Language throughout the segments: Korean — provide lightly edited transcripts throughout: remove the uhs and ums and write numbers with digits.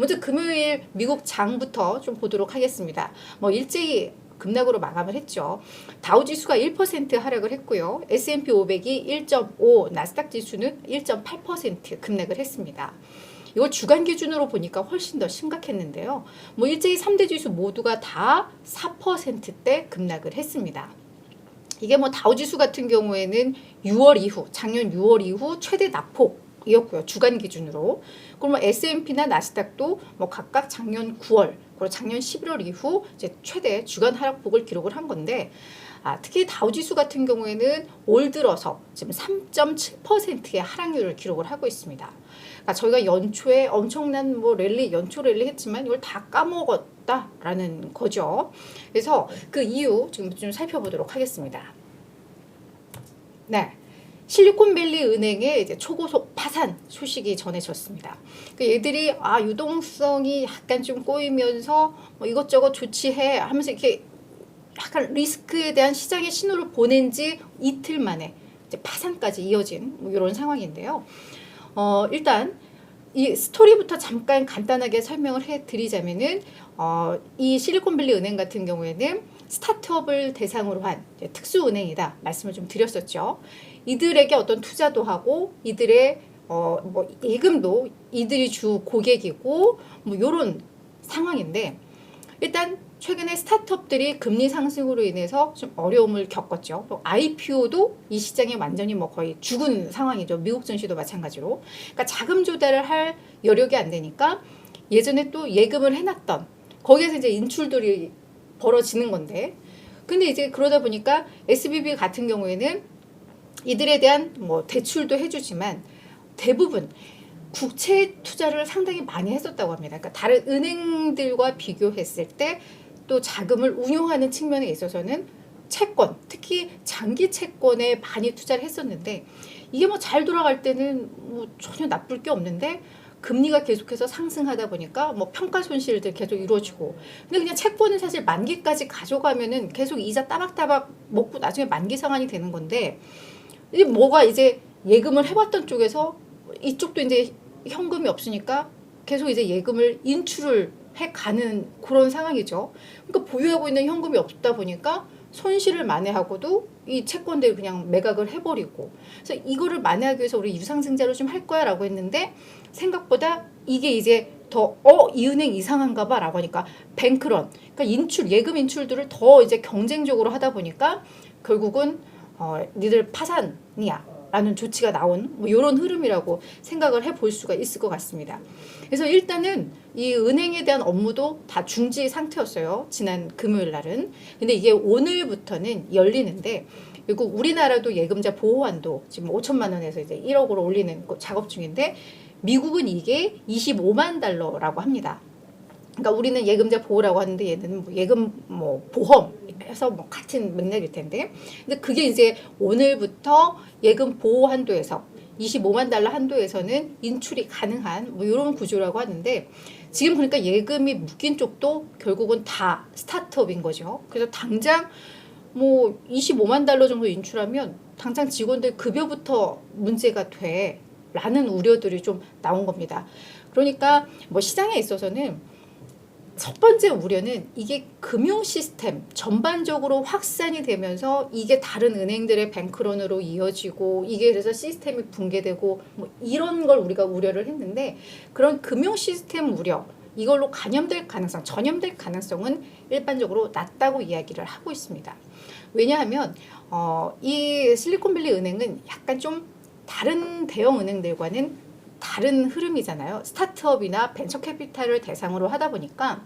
먼저 금요일 미국 장부터 좀 보도록 하겠습니다. 뭐 일제히 급락으로 마감을 했죠. 다우지수가 1% 하락을 했고요. S&P 500이 1.5, 나스닥 지수는 1.8% 급락을 했습니다. 이걸 주간 기준으로 보니까 훨씬 더 심각했는데요. 뭐 일제히 3대 지수 모두가 다 4%대 급락을 했습니다. 이게 뭐 다우지수 같은 경우에는 6월 이후, 작년 6월 이후 최대 낙폭이었고요. 주간 기준으로. 그럼 뭐 S&P나 나스닥도 뭐 각각 작년 9월, 그리고 작년 11월 이후 이제 최대 주간 하락폭을 기록을 한 건데, 특히 다우지수 같은 경우에는 올 들어서 지금 3.7%의 하락률을 기록을 하고 있습니다. 그러니까 저희가 연초에 엄청난 뭐 연초 랠리 했지만 이걸 다 까먹었다라는 거죠. 그래서 그 이유 지금 좀 살펴보도록 하겠습니다. 네. 실리콘밸리 은행의 이제 초고속 파산 소식이 전해졌습니다. 얘들이 유동성이 약간 좀 꼬이면서 뭐 이것저것 조치해 하면서 이렇게 약간 리스크에 대한 시장의 신호를 보낸 지 이틀 만에 이제 파산까지 이어진 뭐 이런 상황인데요. 일단 이 스토리부터 잠깐 간단하게 설명을 해드리자면은 이 실리콘밸리 은행 같은 경우에는 스타트업을 대상으로 한 특수은행이다 말씀을 좀 드렸었죠. 이들에게 어떤 투자도 하고 이들의 뭐 예금도 이들이 주 고객이고 뭐 이런 상황인데, 일단 최근에 스타트업들이 금리 상승으로 인해서 좀 어려움을 겪었죠. 또 IPO도 이 시장에 완전히 뭐 거의 죽은 상황이죠. 미국 증시도 마찬가지로. 그러니까 자금 조달을 할 여력이 안 되니까 예전에 또 예금을 해놨던 거기에서 이제 인출들이 벌어지는 건데, 근데 이제 그러다 보니까 SBB 같은 경우에는 이들에 대한 뭐 대출도 해주지만 대부분 국채 투자를 상당히 많이 했었다고 합니다. 그러니까 다른 은행들과 비교했을 때 또 자금을 운용하는 측면에 있어서는 채권, 특히 장기 채권에 많이 투자를 했었는데, 이게 뭐 잘 돌아갈 때는 뭐 전혀 나쁠 게 없는데 금리가 계속해서 상승하다 보니까 뭐 평가 손실들 계속 이루어지고, 근데 그냥 채권은 사실 만기까지 가져가면은 계속 이자 따박따박 먹고 나중에 만기 상환이 되는 건데, 이제 뭐가 이제 예금을 해봤던 쪽에서 이쪽도 이제 현금이 없으니까 계속 이제 예금을 인출을 해가는 그런 상황이죠. 그러니까 보유하고 있는 현금이 없다 보니까 손실을 만회하고도 이 채권들 그냥 매각을 해버리고, 그래서 이거를 만회하기 위해서 우리 유상증자로 좀 할 거야 라고 했는데, 생각보다 이게 이제 더 이 은행 이상한가 봐 라고 하니까 뱅크런, 그러니까 예금 인출들을 더 이제 경쟁적으로 하다 보니까 결국은 니들 파산이야 라는 조치가 나온 뭐 이런 흐름이라고 생각을 해볼 수가 있을 것 같습니다. 그래서 일단은 이 은행에 대한 업무도 다 중지 상태였어요. 지난 금요일 날은. 근데 이게 오늘부터는 열리는데, 그리고 우리나라도 예금자 보호한도 지금 5천만 원에서 이제 1억으로 올리는 작업 중인데, 미국은 이게 25만 달러라고 합니다. 그러니까 우리는 예금자 보호라고 하는데 얘는 뭐 예금 뭐 보험 해서 뭐 같은 맥락일 텐데, 근데 그게 이제 오늘부터 예금 보호 한도에서 25만 달러 한도에서는 인출이 가능한 뭐 이런 구조라고 하는데, 지금 그러니까 예금이 묶인 쪽도 결국은 다 스타트업인 거죠. 그래서 당장 뭐 25만 달러 정도 인출하면 당장 직원들 급여부터 문제가 돼 라는 우려들이 좀 나온 겁니다. 그러니까 뭐 시장에 있어서는 첫 번째 우려는 이게 금융 시스템 전반적으로 확산이 되면서 이게 다른 은행들의 뱅크런으로 이어지고, 이게 그래서 시스템이 붕괴되고 뭐 이런 걸 우리가 우려를 했는데, 그런 금융 시스템 우려, 이걸로 전염될 가능성은 일반적으로 낮다고 이야기를 하고 있습니다. 왜냐하면 이 실리콘밸리 은행은 약간 좀 다른 대형 은행들과는 다른 흐름이잖아요. 스타트업이나 벤처 캐피탈을 대상으로 하다 보니까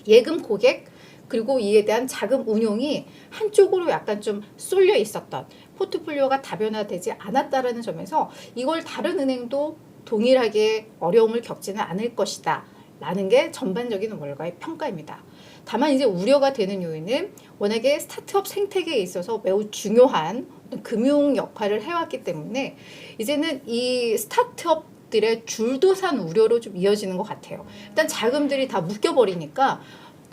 예금 고객 그리고 이에 대한 자금 운용이 한쪽으로 약간 좀 쏠려 있었던 포트폴리오가 다변화되지 않았다라는 점에서 이걸 다른 은행도 동일하게 어려움을 겪지는 않을 것이다 라는 게 전반적인 월가의 평가입니다. 다만 이제 우려가 되는 요인은 워낙에 스타트업 생태계에 있어서 매우 중요한 금융 역할을 해왔기 때문에 이제는 이 스타트업들의 줄도산 우려로 좀 이어지는 것 같아요. 일단 자금들이 다 묶여버리니까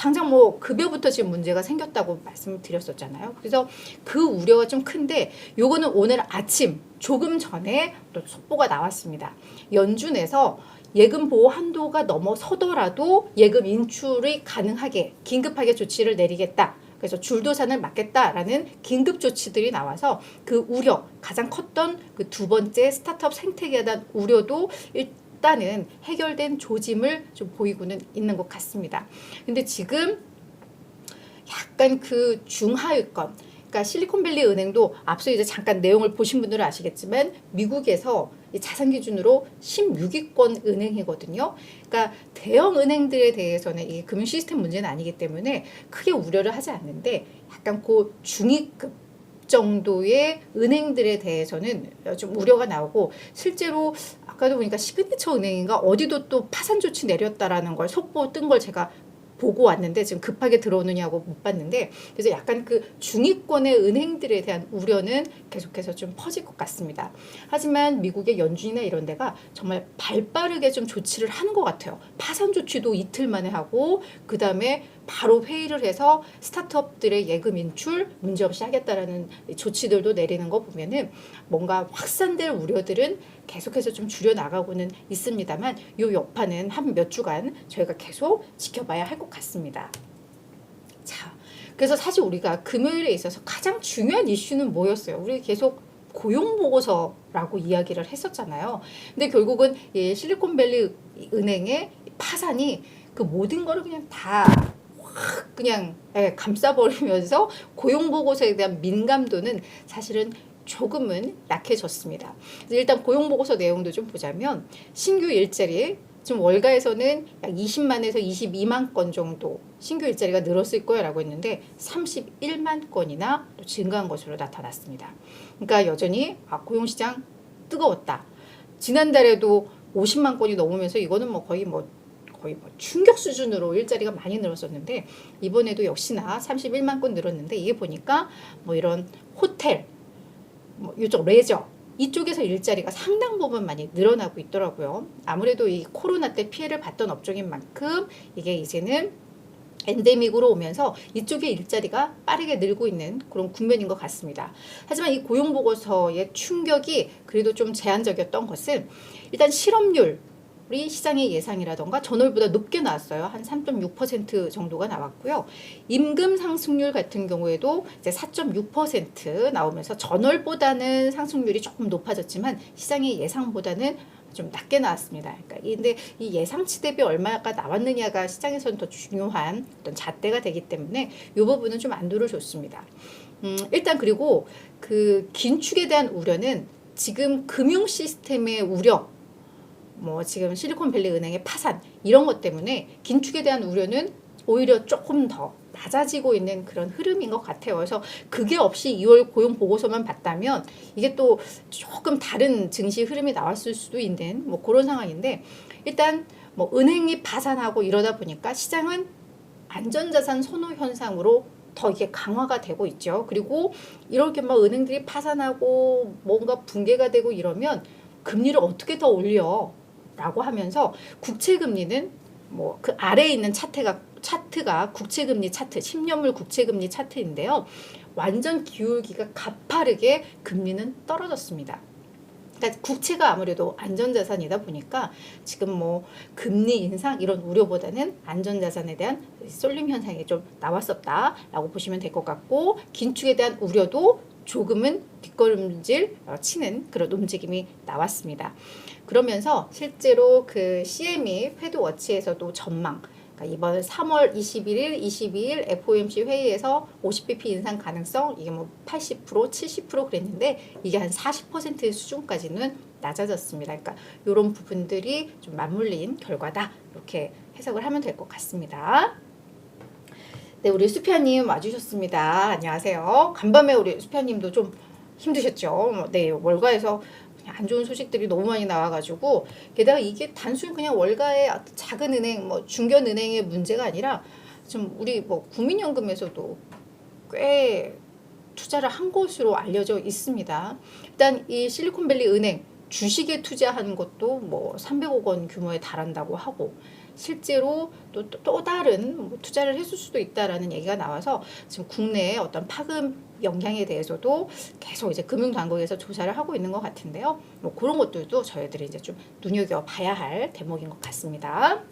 당장 뭐 급여부터 지금 문제가 생겼다고 말씀을 드렸었잖아요. 그래서 그 우려가 좀 큰데, 요거는 오늘 아침 조금 전에 또 속보가 나왔습니다. 연준에서 예금 보호 한도가 넘어서더라도 예금 인출이 가능하게 긴급하게 조치를 내리겠다. 그래서 줄도산을 막겠다라는 긴급 조치들이 나와서 그 우려, 가장 컸던 그 두 번째 스타트업 생태계에 대한 우려도 일단은 해결된 조짐을 좀 보이고는 있는 것 같습니다. 근데 지금 약간 그 중하위권, 그러니까 실리콘밸리 은행도 앞서 이제 잠깐 내용을 보신 분들은 아시겠지만 미국에서 자산 기준으로 16위권 은행이거든요. 그러니까 대형 은행들에 대해서는 이 금융 시스템 문제는 아니기 때문에 크게 우려를 하지 않는데 약간 그 중위급 정도의 은행들에 대해서는 좀 우려가 나오고 실제로 아까도 보니까 시그니처 은행인가 어디도 또 파산 조치 내렸다라는 걸 속보 뜬 걸 제가 보고 왔는데 지금 급하게 들어오느냐고 못 봤는데 그래서 약간 그 중위권의 은행들에 대한 우려는 계속해서 좀 퍼질 것 같습니다. 하지만 미국의 연준이나 이런 데가 정말 발빠르게 좀 조치를 하는 것 같아요. 파산 조치도 이틀 만에 하고 그 다음에 바로 회의를 해서 스타트업들의 예금 인출 문제없이 하겠다라는 조치들도 내리는 거 보면은 뭔가 확산될 우려들은 계속해서 좀 줄여나가고는 있습니다만 이 여파는 한 몇 주간 저희가 계속 지켜봐야 할 것 같습니다. 자, 그래서 사실 우리가 금요일에 있어서 가장 중요한 이슈는 뭐였어요? 우리 계속 고용보고서라고 이야기를 했었잖아요. 근데 결국은 이 실리콘밸리 은행의 파산이 그 모든 거를 그냥 다 확 그냥 감싸버리면서 고용보고서에 대한 민감도는 사실은 조금은 약해졌습니다. 일단 고용보고서 내용도 좀 보자면 신규 일자리 지금 월가에서는 약 20만에서 22만 건 정도 신규 일자리가 늘었을 거라고 했는데 31만 건이나 또 증가한 것으로 나타났습니다. 그러니까 여전히 고용시장 뜨거웠다. 지난달에도 50만 건이 넘으면서 이거는 거의 충격 수준으로 일자리가 많이 늘었었는데 이번에도 역시나 31만 건 늘었는데 이게 보니까 이런 호텔, 이쪽 레저 이쪽에서 일자리가 상당 부분 많이 늘어나고 있더라고요. 아무래도 이 코로나 때 피해를 봤던 업종인 만큼 이게 이제는 엔데믹으로 오면서 이쪽의 일자리가 빠르게 늘고 있는 그런 국면인 것 같습니다. 하지만 이 고용보고서의 충격이 그래도 좀 제한적이었던 것은 일단 실업률 우리 시장의 예상이라던가 전월보다 높게 나왔어요. 한 3.6% 정도가 나왔고요. 임금 상승률 같은 경우에도 이제 4.6% 나오면서 전월보다는 상승률이 조금 높아졌지만 시장의 예상보다는 좀 낮게 나왔습니다. 그러니까 근데 이 예상치 대비 얼마가 나왔느냐가 시장에서는 더 중요한 어떤 잣대가 되기 때문에 이 부분은 좀 안도를 줬습니다. 일단 그리고 그 긴축에 대한 우려는 지금 금융 시스템의 우려 지금 실리콘밸리 은행의 파산 이런 것 때문에 긴축에 대한 우려는 오히려 조금 더 낮아지고 있는 그런 흐름인 것 같아요. 그래서 그게 없이 2월 고용 보고서만 봤다면 이게 또 조금 다른 증시 흐름이 나왔을 수도 있는 그런 상황인데 일단 은행이 파산하고 이러다 보니까 시장은 안전자산 선호 현상으로 더 이게 강화가 되고 있죠. 그리고 이렇게 은행들이 파산하고 뭔가 붕괴가 되고 이러면 금리를 어떻게 더 올려? 라고 하면서 국채금리는 그 아래에 있는 차트가 국채금리 차트, 10년물 국채금리 차트인데요. 완전 기울기가 가파르게 금리는 떨어졌습니다. 그러니까 국채가 아무래도 안전자산이다 보니까 지금 금리 인상 이런 우려보다는 안전자산에 대한 쏠림 현상이 좀 나왔었다라고 보시면 될 것 같고 긴축에 대한 우려도 조금은 뒷걸음질 치는 그런 움직임이 나왔습니다. 그러면서 실제로 그 CME 패드워치에서도 전망 그러니까 이번 3월 21일, 22일 FOMC 회의에서 50bp 인상 가능성 이게 80%, 70% 그랬는데 이게 한 40% 수준까지는 낮아졌습니다. 그러니까 이런 부분들이 좀 맞물린 결과다 이렇게 해석을 하면 될 것 같습니다. 네, 우리 수피아님 와주셨습니다. 안녕하세요. 간밤에 우리 수피아님도 좀 힘드셨죠? 네, 월가에서 안 좋은 소식들이 너무 많이 나와가지고 게다가 이게 단순히 그냥 월가의 작은 은행, 중견은행의 문제가 아니라 좀 우리 국민연금에서도 꽤 투자를 한 것으로 알려져 있습니다. 일단 이 실리콘밸리 은행 주식에 투자하는 것도 뭐 300억 원 규모에 달한다고 하고 실제로 또 다른 뭐 투자를 했을 수도 있다라는 얘기가 나와서 지금 국내의 어떤 파급 영향에 대해서도 계속 이제 금융당국에서 조사를 하고 있는 것 같은데요. 뭐 그런 것들도 저희들이 이제 좀 눈여겨봐야 할 대목인 것 같습니다.